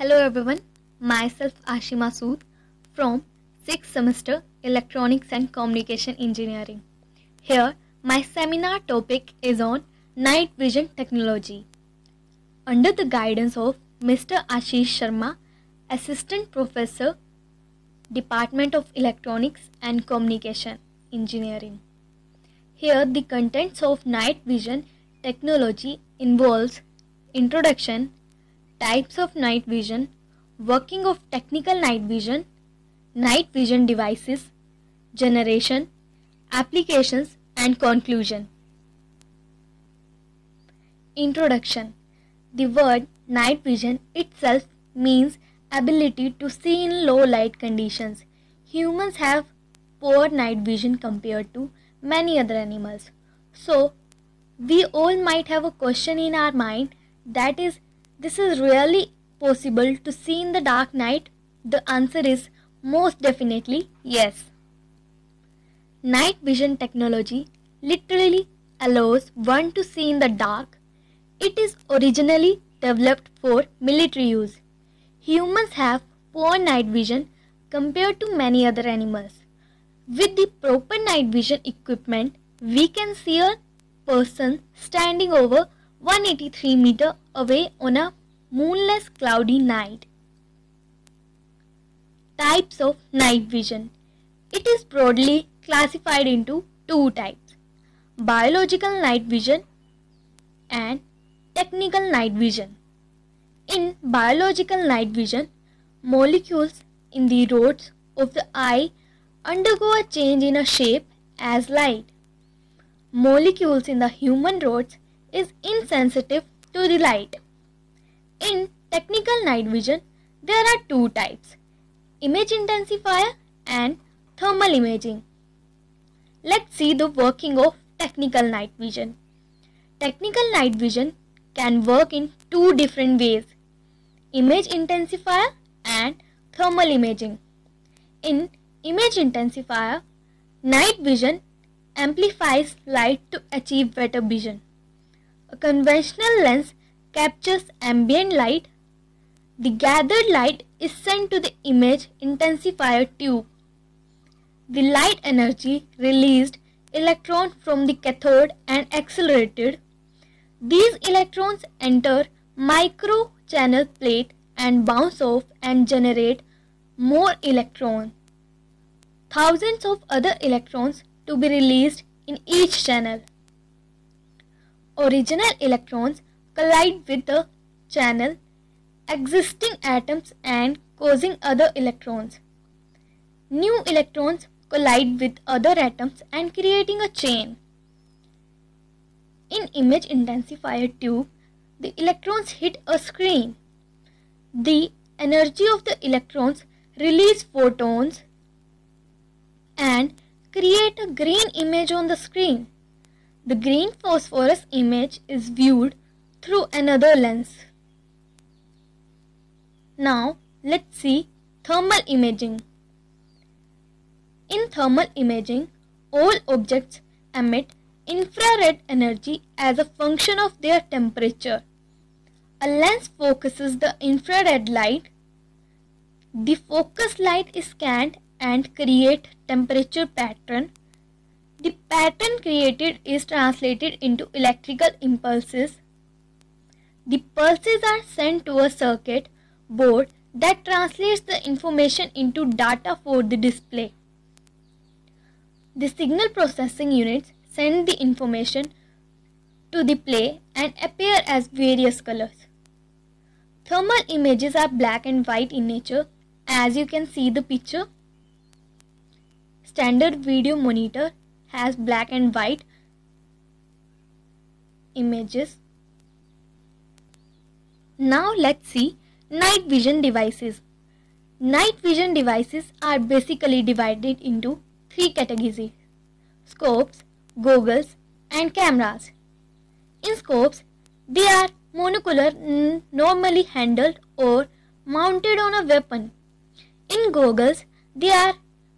Hello everyone, myself Ashima Sood from 6th semester Electronics and Communication Engineering. Here my seminar topic is on night vision technology. Under the guidance of Mr. Ashish Sharma, Assistant Professor, Department of Electronics and Communication Engineering. Here the contents of night vision technology involves introduction, types of night vision, working of technical night vision devices, generation, applications and conclusion. Introduction. The word night vision itself means ability to see in low light conditions. Humans have poor night vision compared to many other animals. So, we all might have a question in our mind, that is, this is really possible to see in the dark night? The answer is most definitely yes. Night vision technology literally allows one to see in the dark. It is originally developed for military use. Humans have poor night vision compared to many other animals. With the proper night vision equipment, we can see a person standing over 183 meters away on a moonless cloudy night. Types of night vision. It is broadly classified into two types: biological night vision and technical night vision. In biological night vision, molecules in the rods of the eye undergo a change in a shape as light. Molecules in the human rods is insensitive to the light. In technical night vision, there are two types: image intensifier and thermal imaging. Let's see the working of technical night vision. Technical night vision can work in two different ways: image intensifier and thermal imaging. In image intensifier, night vision amplifies light to achieve better vision. A conventional lens captures ambient light. The gathered light is sent to the image intensifier tube. The light energy released electron from the cathode and accelerated. These electrons enter micro channel plate and bounce off and generate more electrons. Thousands of other electrons to be released in each channel. Original electrons collide with the channel existing atoms and causing other electrons. New electrons collide with other atoms and creating a chain. In image intensifier tube, the electrons hit a screen. The energy of the electrons release photons and create a green image on the screen. The green phosphorus image is viewed through another lens. Now let's see thermal imaging. In thermal imaging, all objects emit infrared energy as a function of their temperature. A lens focuses the infrared light. The focused light is scanned and create temperature pattern. The pattern created is translated into electrical impulses. The pulses are sent to a circuit board that translates the information into data for the display. The signal processing units send the information to the display and appear as various colors. Thermal images are black and white in nature, as you can see the picture. Standard video monitor has black and white images. Now let's see night vision devices. Night vision devices are basically divided into three categories: scopes, goggles and cameras. In scopes, they are monocular, normally handled or mounted on a weapon. In goggles, they are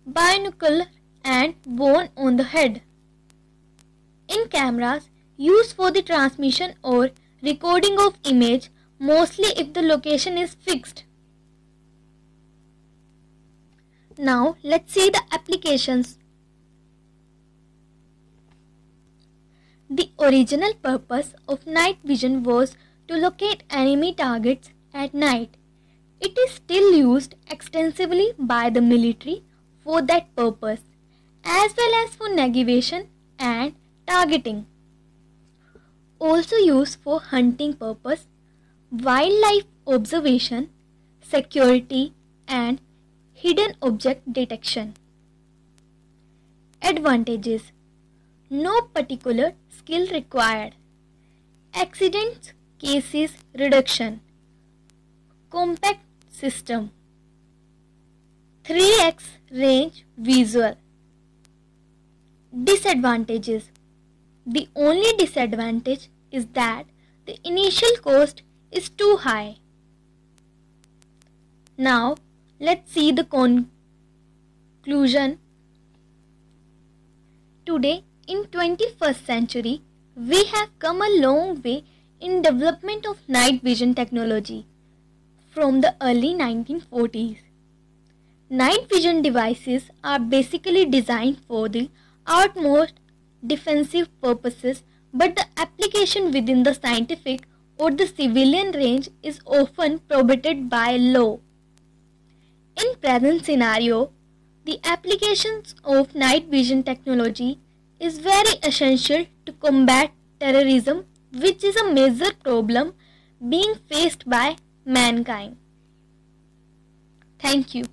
binocular and worn on the head. In cameras, used for the transmission or recording of image, mostly if the location is fixed. Now let's see the applications. The original purpose of night vision was to locate enemy targets at night. It is still used extensively by the military for that purpose, as well as for navigation and targeting. Also used for hunting purpose, wildlife observation, security and hidden object detection. Advantages: no particular skill required. Accidents cases reduction. Compact system. 3x range visual. Disadvantages: the only disadvantage is that the initial cost is too high. Now let's see the conclusion. Today in 21st century, we have come a long way in development of night vision technology from the early 1940s. Night vision devices are basically designed for the utmost defensive purposes, but the application within the scientific or the civilian range is often prohibited by law. In present scenario, the applications of night vision technology is very essential to combat terrorism, which is a major problem being faced by mankind. Thank you.